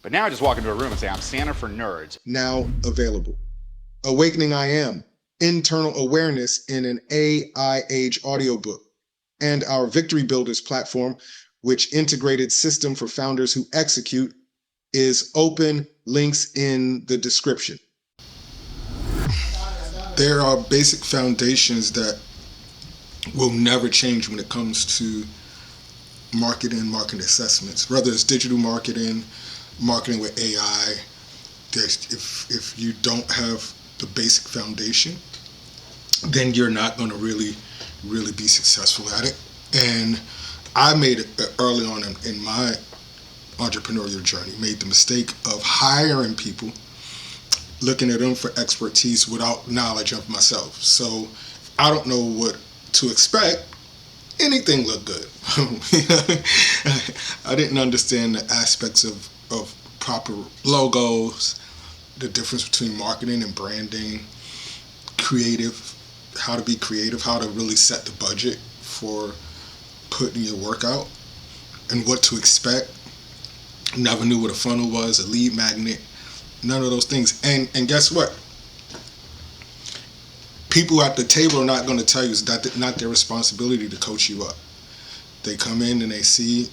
But now I just walk into a room and say, I'm Santa for nerds. Now available. Awakening I Am, internal awareness in an AI age audiobook, and our Victory Builders platform, which integrated system for founders who execute, is open, links in the description. There are basic foundations that will never change when it comes to marketing assessments, whether it's digital marketing with AI. If you don't have the basic foundation, then you're not going to really be successful at it. And I made it early on in my entrepreneurial journey, made the mistake of hiring people, looking at them for expertise without knowledge of myself. So I don't know what to expect. Anything looked good. I didn't understand the aspects of proper logos, the difference between marketing and branding, how to be creative, how to really set the budget for putting your work out, and what to expect. Never knew what a funnel was, a lead magnet, none of those things. And guess what? People at the table are not going to tell you it's not their responsibility to coach you up. They come in and they see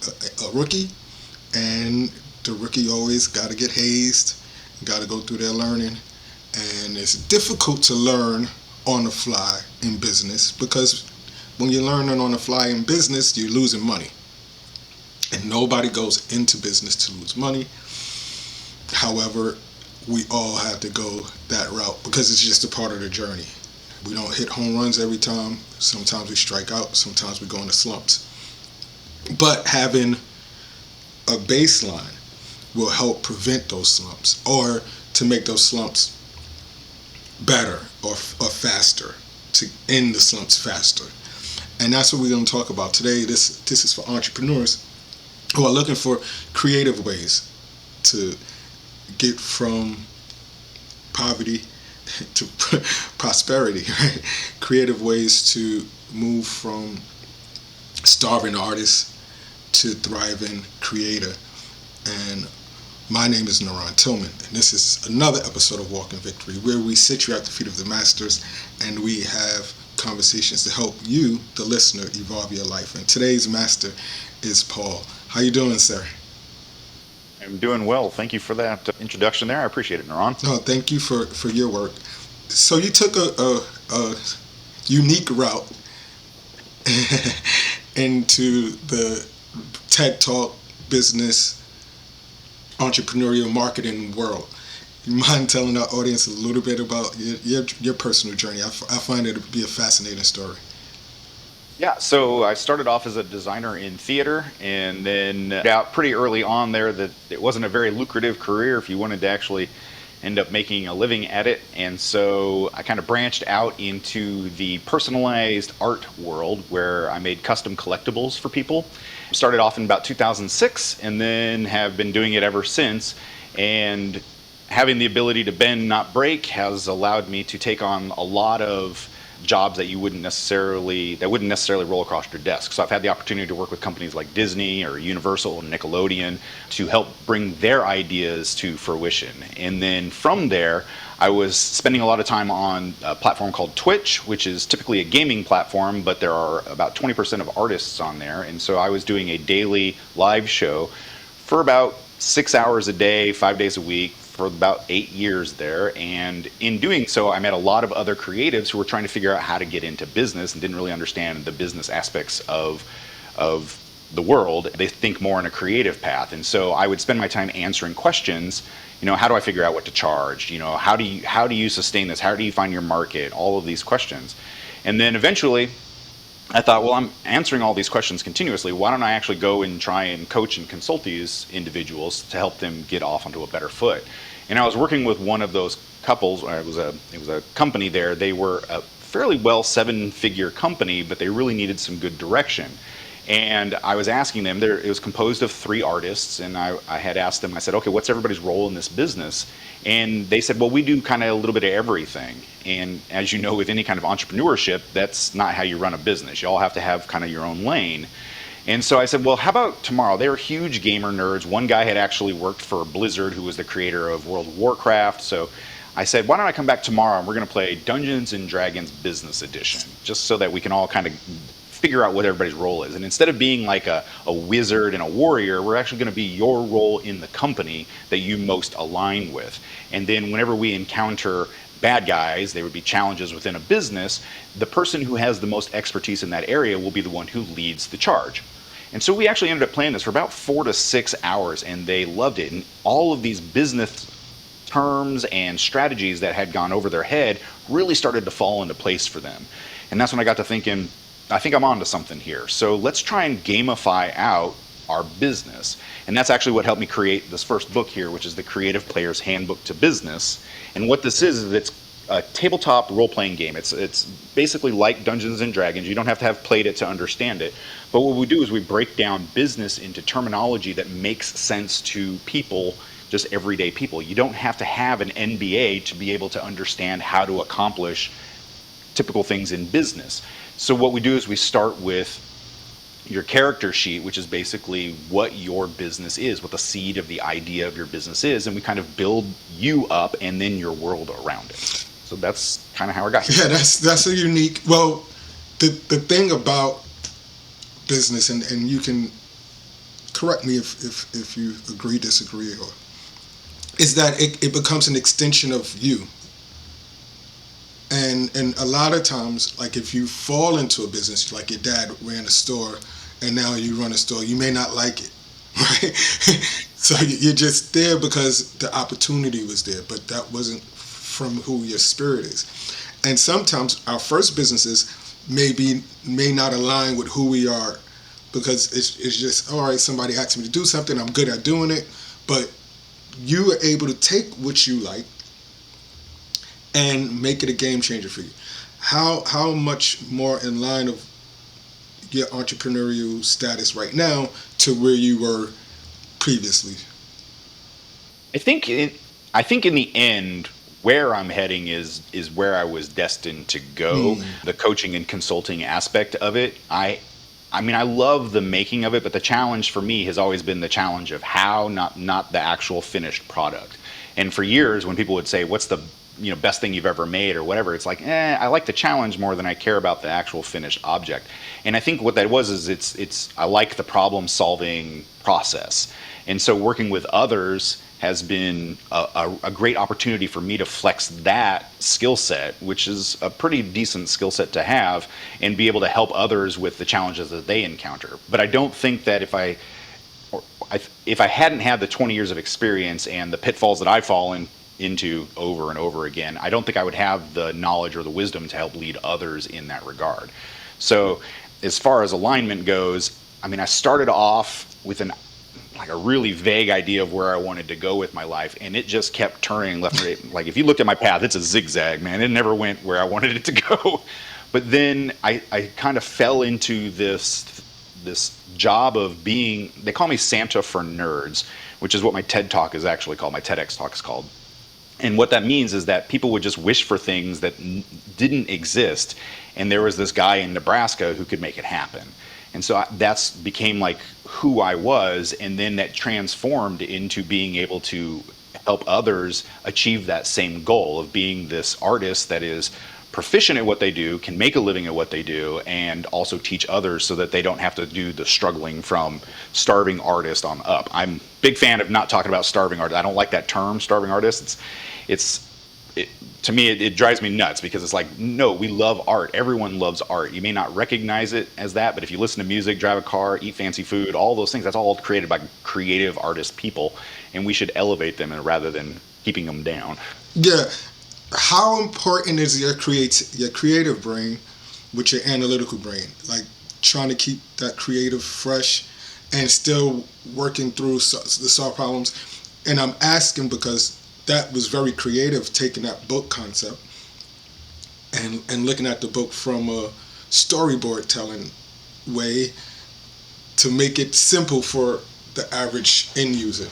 a rookie, and the rookie always got to get hazed, got to go through their learning. And it's difficult to learn on the fly in business, because when you're learning on the fly in business, you're losing money. And nobody goes into business to lose money. However, we all have to go that route because it's just a part of the journey. We don't hit home runs every time. Sometimes we strike out. Sometimes we go into slumps. But having a baseline will help prevent those slumps, or to make those slumps better or faster, to end the slumps faster. And that's what we're going to talk about today. This is for entrepreneurs who are looking for creative ways to get from poverty to prosperity, right? Creative ways to move from starving artist to thriving creator. And my name is Naran Tillman, and this is another episode of Walk in Victory, where we sit you at the feet of the masters and we have conversations to help you, the listener, evolve your life. And today's master is Paul. How you doing, sir? I'm doing well. Thank you for that introduction there. I appreciate it, Naran. No, thank you for your work. So you took a unique route into the TED Talk business entrepreneurial marketing world. You mind telling our audience a little bit about your personal journey? I find it to be a fascinating story. Yeah, so I started off as a designer in theater, and then out pretty early on there that it wasn't a very lucrative career if you wanted to actually end up making a living at it. And so I kind of branched out into the personalized art world, where I made custom collectibles for people. Started off in about 2006, and then have been doing it ever since. And having the ability to bend, not break, has allowed me to take on a lot of jobs that wouldn't necessarily roll across your desk. So I've had the opportunity to work with companies like Disney or Universal and Nickelodeon to help bring their ideas to fruition. And then from there, I was spending a lot of time on a platform called Twitch, which is typically a gaming platform, but there are about 20% of artists on there. And so I was doing a daily live show for about 6 hours a day, 5 days a week, for about 8 years there. And in doing so, I met a lot of other creatives who were trying to figure out how to get into business and didn't really understand the business aspects of the world. They think more in a creative path. And so I would spend my time answering questions. How do I figure out what to charge? How do you sustain this? How do you find your market? All of these questions. And then eventually I thought, well, I'm answering all these questions continuously. Why don't I actually go and try and coach and consult these individuals to help them get off onto a better foot? And I was working with one of those couples. It was a company there. They were a fairly well 7-figure company, but they really needed some good direction. And I was asking them, it was composed of 3 artists, and I had asked them, I said, okay, what's everybody's role in this business? And they said, well, we do kind of a little bit of everything. And as you know, with any kind of entrepreneurship, that's not how you run a business. You all have to have kind of your own lane. And so I said, well, how about tomorrow? They were huge gamer nerds. One guy had actually worked for Blizzard, who was the creator of World of Warcraft. So I said, why don't I come back tomorrow and we're going to play Dungeons and Dragons Business Edition, just so that we can all kind of figure out what everybody's role is. And instead of being like a wizard and a warrior, we're actually going to be your role in the company that you most align with. And then whenever we encounter bad guys, there would be challenges within a business, the person who has the most expertise in that area will be the one who leads the charge. And so we actually ended up playing this for about 4 to 6 hours, and they loved it. And all of these business terms and strategies that had gone over their head really started to fall into place for them. And that's when I got to thinking, I think I'm onto something here. So let's try and gamify out our business. And that's actually what helped me create this first book here, which is the Creative Player's Handbook to Business. And what this is it's a tabletop role-playing game. It's basically like Dungeons and Dragons. You don't have to have played it to understand it. But what we do is we break down business into terminology that makes sense to people, just everyday people. You don't have to have an MBA to be able to understand how to accomplish typical things in business. So what we do is we start with your character sheet, which is basically what your business is, what the seed of the idea of your business is, and we kind of build you up and then your world around it. So that's kind of how I got here. Yeah, that's a unique. Well, the thing about business, and you can correct me if you agree, disagree, or is that it becomes an extension of you. And a lot of times, like if you fall into a business, like your dad ran a store, and now you run a store, you may not like it, right? So you're just there because the opportunity was there, but that wasn't from who your spirit is. And sometimes our first businesses may not align with who we are, because it's just, all right, somebody asked me to do something, I'm good at doing it, but you are able to take what you like and make it a game changer for you. How much more in line of your entrepreneurial status right now to where you were previously? I think in the end, where I'm heading is where I was destined to go. The coaching and consulting aspect of it. I mean, I love the making of it, but the challenge for me has always been the challenge of how, not the actual finished product. And for years, when people would say, "What's the best thing you've ever made," or whatever, it's like, I like the challenge more than I care about the actual finished object. And I think what that was is it's I like the problem solving process. And so working with others has been a great opportunity for me to flex that skill set, which is a pretty decent skill set to have, and be able to help others with the challenges that they encounter. But I don't think that if I hadn't had the 20 years of experience and the pitfalls that I've fallen into over and over again, I don't think I would have the knowledge or the wisdom to help lead others in that regard. So as far as alignment goes, I mean, I started off with a really vague idea of where I wanted to go with my life, and it just kept turning left and right. Like if you looked at my path, it's a zigzag, man. It never went where I wanted it to go. But then I kind of fell into this job of being, they call me Santa for nerds, which is what my TED talk is actually called, my TEDx talk is called. And what that means is that people would just wish for things that didn't exist, and there was this guy in Nebraska who could make it happen. And so that's became like who I was, and then that transformed into being able to help others achieve that same goal of being this artist that is proficient at what they do, can make a living at what they do, and also teach others so that they don't have to do the struggling from starving artist on up. I'm a big fan of not talking about starving artist. I don't like that term, starving artist. To me, it drives me nuts, because it's like, no, we love art. Everyone loves art. You may not recognize it as that, but if you listen to music, drive a car, eat fancy food, all those things, that's all created by creative artist people, and we should elevate them rather than keeping them down. Yeah. How important is your creative brain with your analytical brain? Like trying to keep that creative fresh and still working through the solve problems. And I'm asking because that was very creative, taking that book concept and looking at the book from a storyboard telling way to make it simple for the average end user.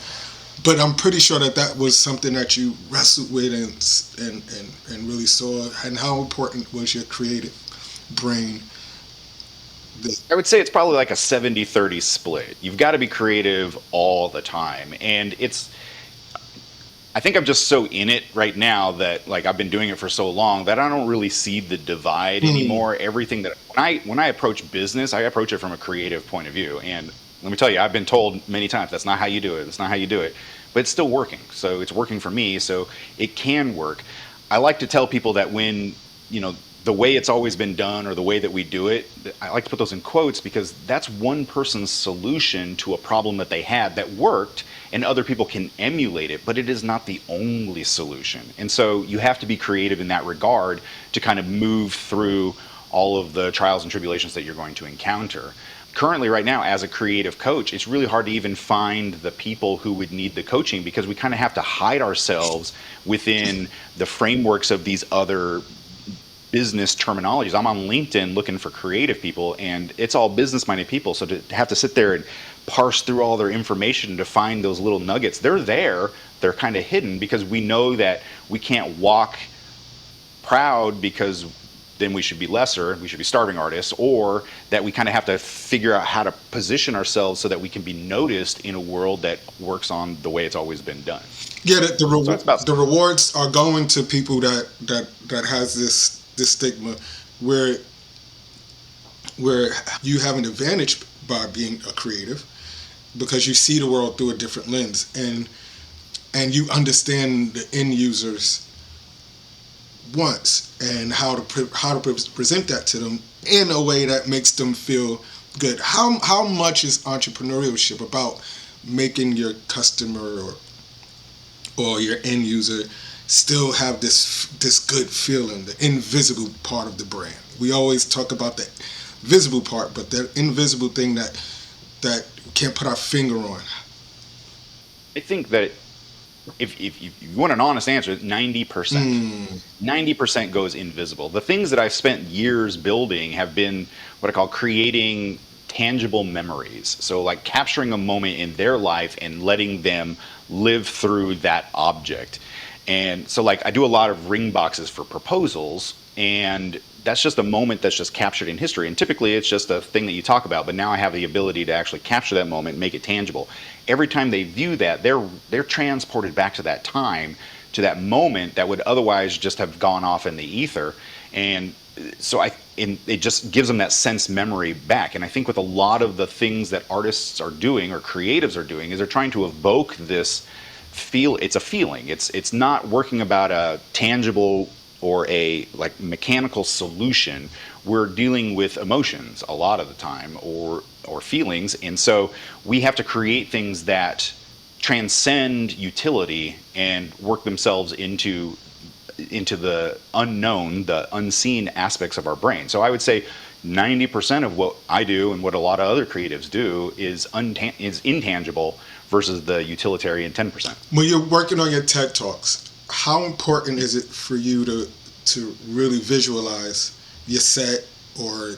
But I'm pretty sure that was something that you wrestled with and really saw. And how important was your creative brain I would say it's probably like a 70-30 split. You've got to be creative all the time. And I think I'm just so in it right now that like I've been doing it for so long that I don't really see the divide anymore. Everything that when I approach business, I approach it from a creative point of view. And let me tell you, I've been told many times that's not how you do it. That's not how you do it. But it's still working. So it's working for me. So it can work. I like to tell people that when, the way it's always been done or the way that we do it, I like to put those in quotes because that's one person's solution to a problem that they had that worked and other people can emulate it, but it is not the only solution. And so you have to be creative in that regard to kind of move through all of the trials and tribulations that you're going to encounter. Currently, right now, as a creative coach, it's really hard to even find the people who would need the coaching because we kind of have to hide ourselves within the frameworks of these other business terminologies. I'm on LinkedIn looking for creative people and it's all business minded people. So to have to sit there and parse through all their information to find those little nuggets, they're kind of hidden because we know that we can't walk proud because then we should be lesser, we should be starving artists, or that we kind of have to figure out how to position ourselves so that we can be noticed in a world that works on the way it's always been done. Yeah, the rewards are going to people that has this stigma where you have an advantage by being a creative because you see the world through a different lens and you understand the end users wants and how to present that to them in a way that makes them feel good. How much is entrepreneurship about making your customer or your end user still have this good feeling, the invisible part of the brand? We always talk about the visible part, but that invisible thing that we can't put our finger on. I think that if you want an honest answer, 90%. 90% goes invisible. The things that I've spent years building have been what I call creating tangible memories. So like capturing a moment in their life and letting them live through that object. And so like I do a lot of ring boxes for proposals, and that's just a moment that's just captured in history. And typically it's just a thing that you talk about, but now I have the ability to actually capture that moment and make it tangible. Every time they view that, they're transported back to that time, to that moment that would otherwise just have gone off in the ether. And so it just gives them that sense memory back. And I think with a lot of the things that artists are doing or creatives are doing is they're trying to evoke this it's a feeling. It's not working about a tangible or a like mechanical solution. We're dealing with emotions a lot of the time or feelings. And so we have to create things that transcend utility and work themselves into the unknown, the unseen aspects of our brain. So I would say 90% of what I do and what a lot of other creatives do is intangible versus the utilitarian 10%. When you're working on your TED Talks, how important is it for you to really visualize your set or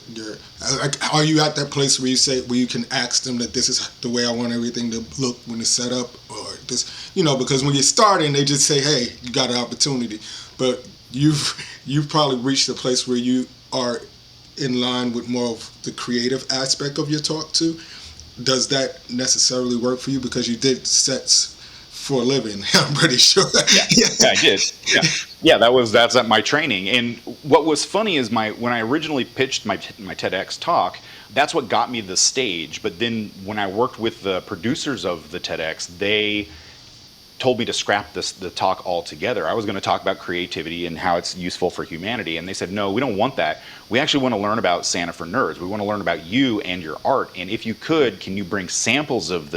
are you at that place where you can ask them that this is the way I want everything to look when it's set up, or this, because when you're starting, they just say, hey, you got an opportunity, but you've probably reached a place where you are in line with more of the creative aspect of your talk too. Does that necessarily work for you? Because you did sets for a living, I'm pretty sure. Yeah, I did. Yeah, that's at my training. And what was funny is when I originally pitched my TEDx talk, that's what got me the stage. But then when I worked with the producers of the TEDx, they told me to scrap the talk altogether. I was going to talk about creativity and how it's useful for humanity. And they said, no, we don't want that. We actually want to learn about Santa for Nerds. We want to learn about you and your art. And if you can you bring samples of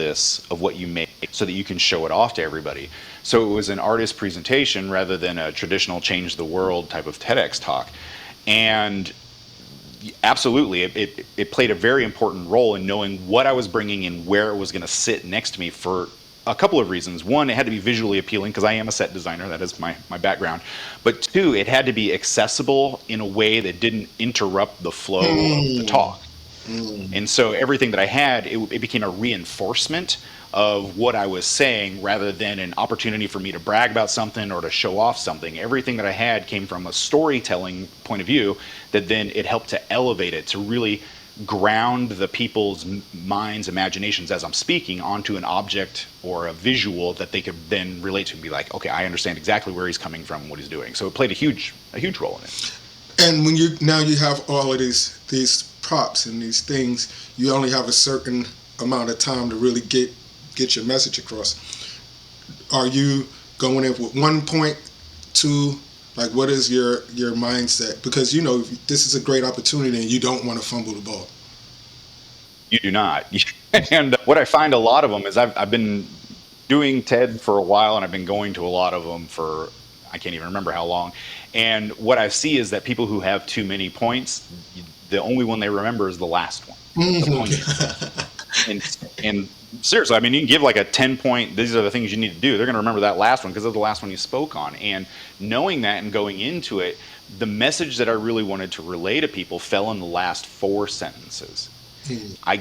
what you make so that you can show it off to everybody? So it was an artist presentation rather than a traditional change the world type of TEDx talk. And absolutely, it played a very important role in knowing what I was bringing and where it was going to sit next to me for a couple of reasons. One, it had to be visually appealing because I am a set designer. That is my background. But two, it had to be accessible in a way that didn't interrupt the flow of the talk. And so everything that I had, it became a reinforcement of what I was saying rather than an opportunity for me to brag about something or to show off something. Everything that I had came from a storytelling point of view that then it helped to elevate it, to really ground the people's minds, imaginations as I'm speaking onto an object or a visual that they could then relate to and be like, okay, I understand exactly where he's coming from and what he's doing. So it played a huge role in it. And when you have all of these props and these things, you only have a certain amount of time to really get your message across. Are you going in with 1 point, 2? Like, what is your mindset? Because this is a great opportunity, and you don't want to fumble the ball. You do not. And what I find a lot of them is I've been doing TED for a while, and I've been going to a lot of them for I can't even remember how long. And what I see is that people who have too many points, the only one they remember is the last one. And seriously, I mean, you can give like a 10-point, these are the things you need to do. They're going to remember that last one because it's the last one you spoke on. And knowing that and going into it, the message that I really wanted to relay to people fell in the last 4 sentences. I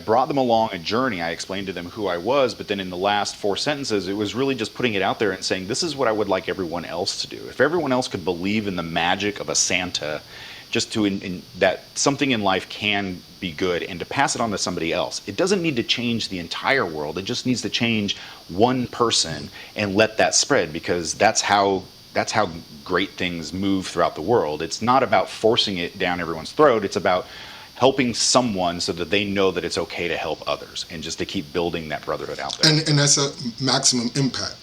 brought them along a journey. I explained to them who I was, but then in the last 4 sentences, it was really just putting it out there and saying, this is what I would like everyone else to do. If everyone else could believe in the magic of a Santa, just that something in life can be good, and to pass it on to somebody else. It doesn't need to change the entire world. It just needs to change one person and let that spread, because that's how great things move throughout the world. It's not about forcing it down everyone's throat. It's about helping someone so that they know that it's okay to help others, and just to keep building that brotherhood out there. And that's a maximum impact.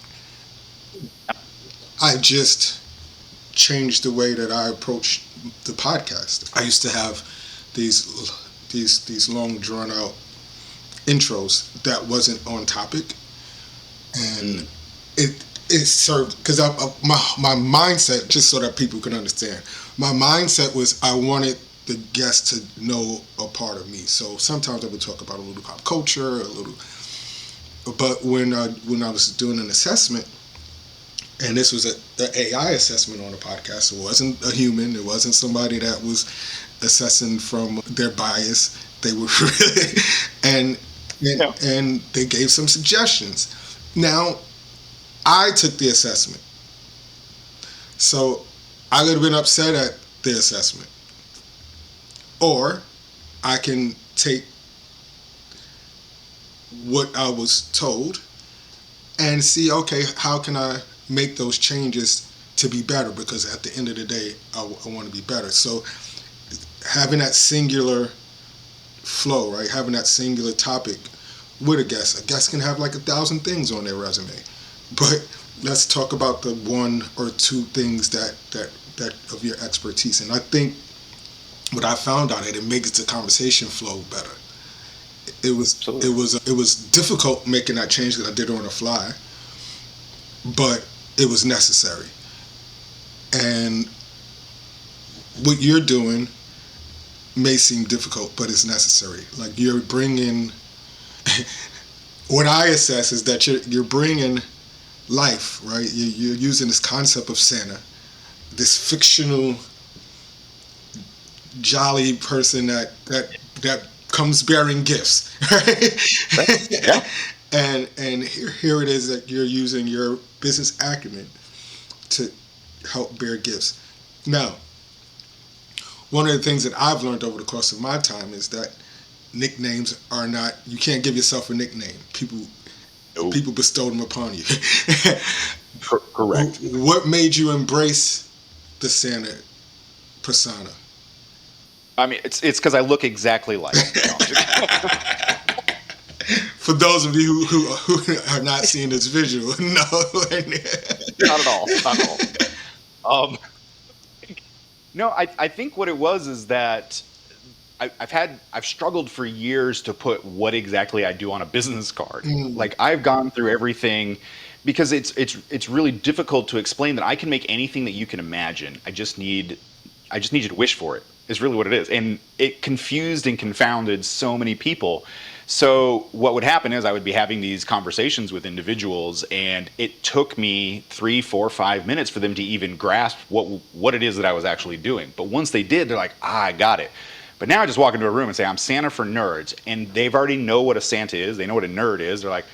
I just changed the way that I approach the podcast. I used to have these long drawn out intros that wasn't on topic, and it served because my mindset, just so that people can understand, my mindset was I wanted the guest to know a part of me. So sometimes I would talk about a little pop culture, but when I was doing an assessment, and this was an AI assessment on a podcast, it wasn't a human, it wasn't somebody that was assessing from their bias. They were really, and they gave some suggestions. Now, I took the assessment, so I would have been upset at the assessment. Or I can take what I was told and see, okay, how can I make those changes to be better? Because at the end of the day, I want to be better. So having that singular flow, right? Having that singular topic with a guest can have like 1,000 things on their resume. But let's talk about the 1 or 2 things that of your expertise. And I think what I found out, it makes the conversation flow better. It was difficult making that change because I did it on the fly, but it was necessary. And what you're doing may seem difficult, but it's necessary. Like, you're bringing what I assess is that you're bringing life, right? You're using this concept of Santa, this fictional jolly person that comes bearing gifts, right? Yeah. And here it is that you're using your business acumen to help bear gifts. Now, one of the things that I've learned over the course of my time is that nicknames are not, you can't give yourself a nickname. People bestow them upon you. Correct. What made you embrace the Santa persona? I mean, it's because I look exactly like him. For those of you who are not seeing this visual, no. Not at all. No, I think what it was is that I've struggled for years to put what exactly I do on a business card. Like, I've gone through everything, because it's really difficult to explain that I can make anything that you can imagine. I just need you to wish for it, is really what it is. And it confused and confounded so many people. So what would happen is I would be having these conversations with individuals, and it took me 3, 4, 5 minutes for them to even grasp what it is that I was actually doing. But once they did, they're like, I got it. But now I just walk into a room and say, I'm Santa for nerds. And they've already know what a Santa is. They know what a nerd is. They're like,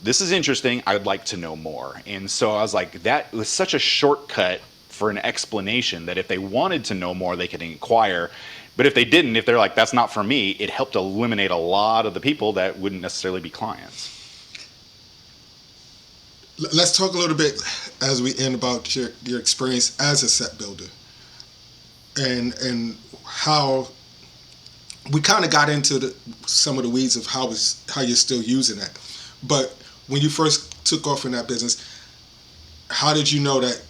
this is interesting. I would like to know more. And so I was like, that was such a shortcut for an explanation, that if they wanted to know more, they could inquire. But if they didn't, if they're like, that's not for me, it helped eliminate a lot of the people that wouldn't necessarily be clients. Let's talk a little bit as we end about your experience as a set builder, and how we kind of got into some of the weeds of how you're still using that. But when you first took off in that business, how did you know that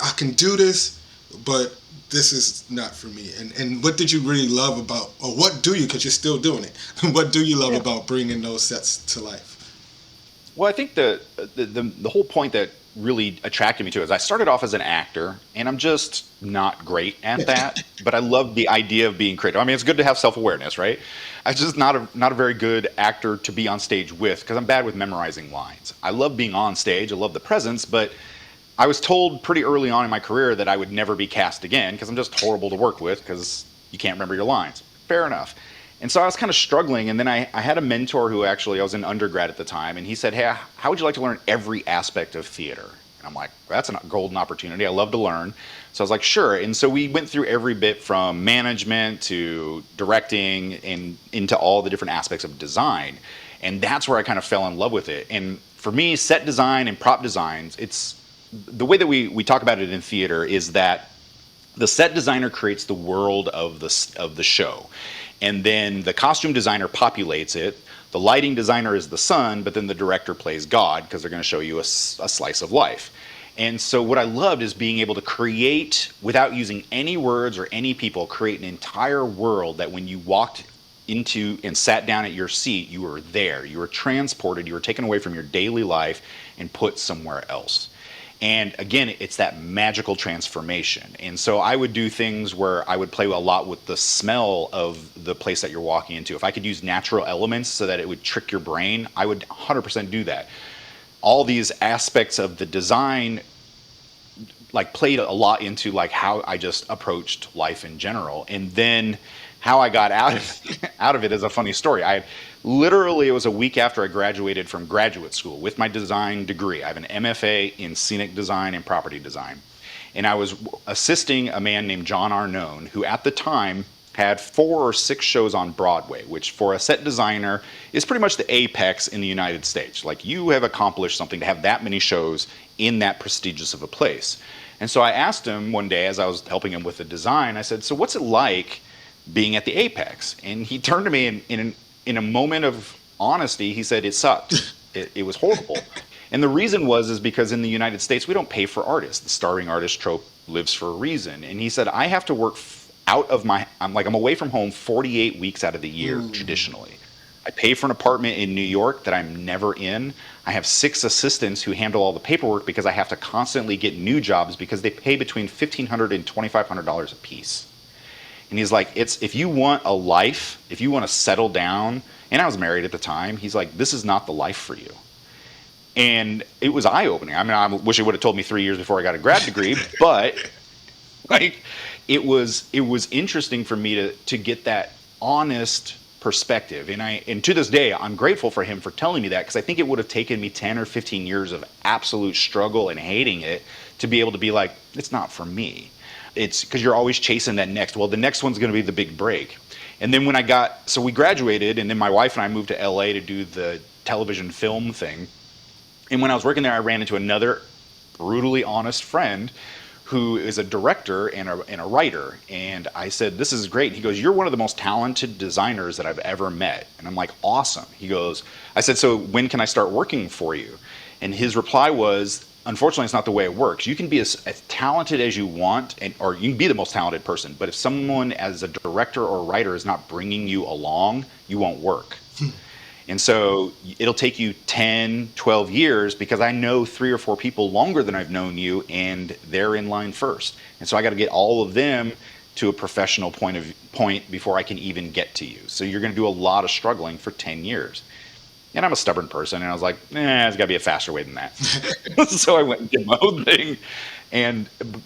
I can do this, but this is not for me? And what did you really love about, or what do you, because you're still doing it, what do you love about bringing those sets to life? Well, I think the whole point that really attracted me to it is I started off as an actor, and I'm just not great at that. But I love the idea of being creative. I mean, it's good to have self-awareness, right? I'm just not a very good actor to be on stage with, because I'm bad with memorizing lines. I love being on stage. I love the presence, but I was told pretty early on in my career that I would never be cast again because I'm just horrible to work with because you can't remember your lines. Fair enough. And so I was kind of struggling, and then I had a mentor who actually, I was in undergrad at the time, and he said, hey, how would you like to learn every aspect of theater? And I'm like, that's a golden opportunity. I love to learn. So I was like, sure. And so we went through every bit from management to directing and into all the different aspects of design. And that's where I kind of fell in love with it. And for me, set design and prop designs, it's the way that we talk about it in theater is that the set designer creates the world of the show. And then the costume designer populates it. The lighting designer is the sun, but then the director plays God because they're going to show you a slice of life. And so what I loved is being able to create, without using any words or any people, create an entire world that when you walked into and sat down at your seat, you were there. You were transported. You were taken away from your daily life and put somewhere else. And again, it's that magical transformation. And so I would do things where I would play a lot with the smell of the place that you're walking into. If I could use natural elements so that it would trick your brain, I would 100% do that. All these aspects of the design like played a lot into like how I just approached life in general. And then how I got out of it is a funny story. Literally, it was a week after I graduated from graduate school with my design degree. I have an MFA in scenic design and property design. And I was assisting a man named John Arnone, who at the time had 4 or 6 shows on Broadway, which for a set designer is pretty much the apex in the United States. Like, you have accomplished something to have that many shows in that prestigious of a place. And so I asked him one day as I was helping him with the design, I said, so what's it like being at the apex? And he turned to me in a moment of honesty, he said, it sucked. It was horrible. And the reason is because in the United States, we don't pay for artists. The starving artist trope lives for a reason. And he said, I have to work I'm away from home 48 weeks out of the year, traditionally. I pay for an apartment in New York that I'm never in. I have 6 assistants who handle all the paperwork because I have to constantly get new jobs because they pay between $1,500 and $2,500 a piece. And he's like, if you want a life, if you want to settle down, and I was married at the time, he's like, this is not the life for you. And it was eye-opening. I mean, I wish he would have told me 3 years before I got a grad degree, but like, it was interesting for me to get that honest perspective. And to this day, I'm grateful for him for telling me that, because I think it would have taken me 10 or 15 years of absolute struggle and hating it to be able to be like, it's not for me. It's because you're always chasing that next. Well, the next one's going to be the big break. And then so we graduated, and then my wife and I moved to LA to do the television film thing. And when I was working there, I ran into another brutally honest friend who is a director and a writer. And I said, this is great. And he goes, you're one of the most talented designers that I've ever met. And I'm like, awesome. I said, so when can I start working for you? And his reply was, unfortunately, it's not the way it works. You can be as talented as you want, or you can be the most talented person, but if someone as a director or writer is not bringing you along, you won't work. And so it'll take you 10, 12 years because I know 3 or 4 people longer than I've known you, and they're in line first. And so I got to get all of them to a professional point before I can even get to you. So you're going to do a lot of struggling for 10 years. And I'm a stubborn person, and I was like, there's got to be a faster way than that. So I went and did my own thing.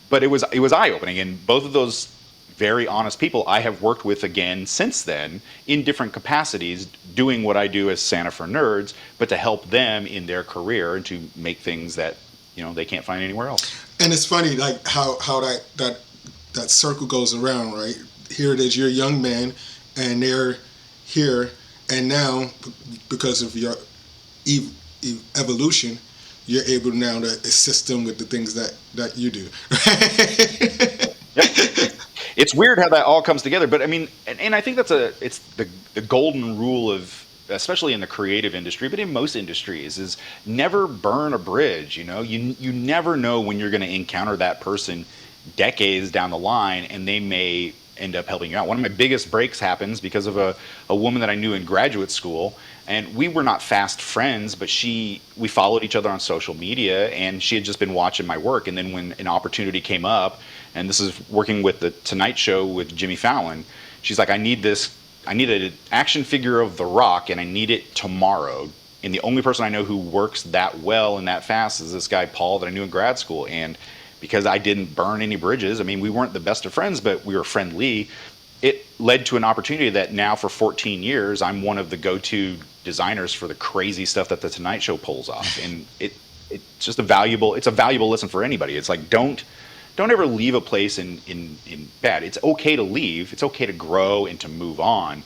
But it was eye-opening. And both of those very honest people I have worked with again since then in different capacities, doing what I do as Santa for Nerds, but to help them in their career and to make things that they can't find anywhere else. And it's funny, like how that circle goes around, right? Here it is, you're a young man, and they're here, and now because of your evolution, you're able now to assist them with the things that you do. Yep. It's weird how that all comes together, but I mean, and I think it's the golden rule of, especially in the creative industry, but in most industries, is never burn a bridge. You never know when you're going to encounter that person decades down the line, and they may end up helping you out. One of my biggest breaks happens because of a woman that I knew in graduate school, and we were not fast friends, but we followed each other on social media, and she had just been watching my work. And then when an opportunity came up, and this is working with the Tonight Show with Jimmy Fallon, she's like, I need an action figure of The Rock, and I need it tomorrow. And the only person I know who works that well and that fast is this guy, Paul, that I knew in grad school. And because I didn't burn any bridges, I mean, we weren't the best of friends, but we were friendly. It led to an opportunity that now for 14 years, I'm one of the go-to designers for the crazy stuff that the Tonight Show pulls off. And it's just it's a valuable lesson for anybody. It's like, don't ever leave a place in bad. It's okay to leave. It's okay to grow and to move on,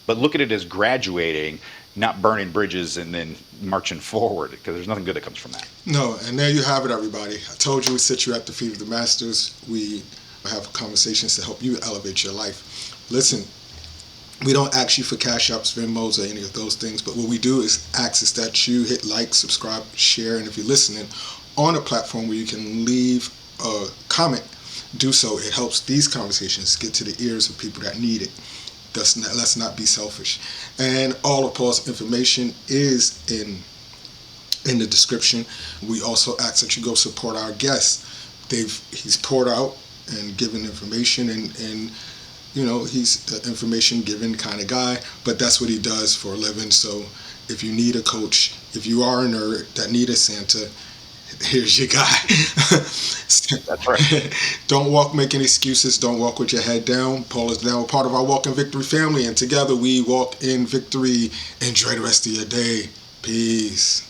but look at it as graduating, not burning bridges and then marching forward, because there's nothing good that comes from that. No, and there you have it, everybody. I told you we sit you at the feet of the masters. We have conversations to help you elevate your life. Listen, we don't ask you for cash apps, Venmos, or any of those things, but what we do is ask is that you hit like, subscribe, share, and if you're listening on a platform where you can leave a comment, do so. It helps these conversations get to the ears of people that need it. Let's not be selfish. And all of Paul's information is in the description. We also ask that you go support our guests. He's poured out and given information, and he's an information given kind of guy, but that's what he does for a living. So if you need a coach, if you are a nerd that need a Santa, here's your guy. That's right. Don't making excuses. Don't walk with your head down. Paul is now a part of our Walk in Victory family, and together we walk in victory. Enjoy the rest of your day. Peace.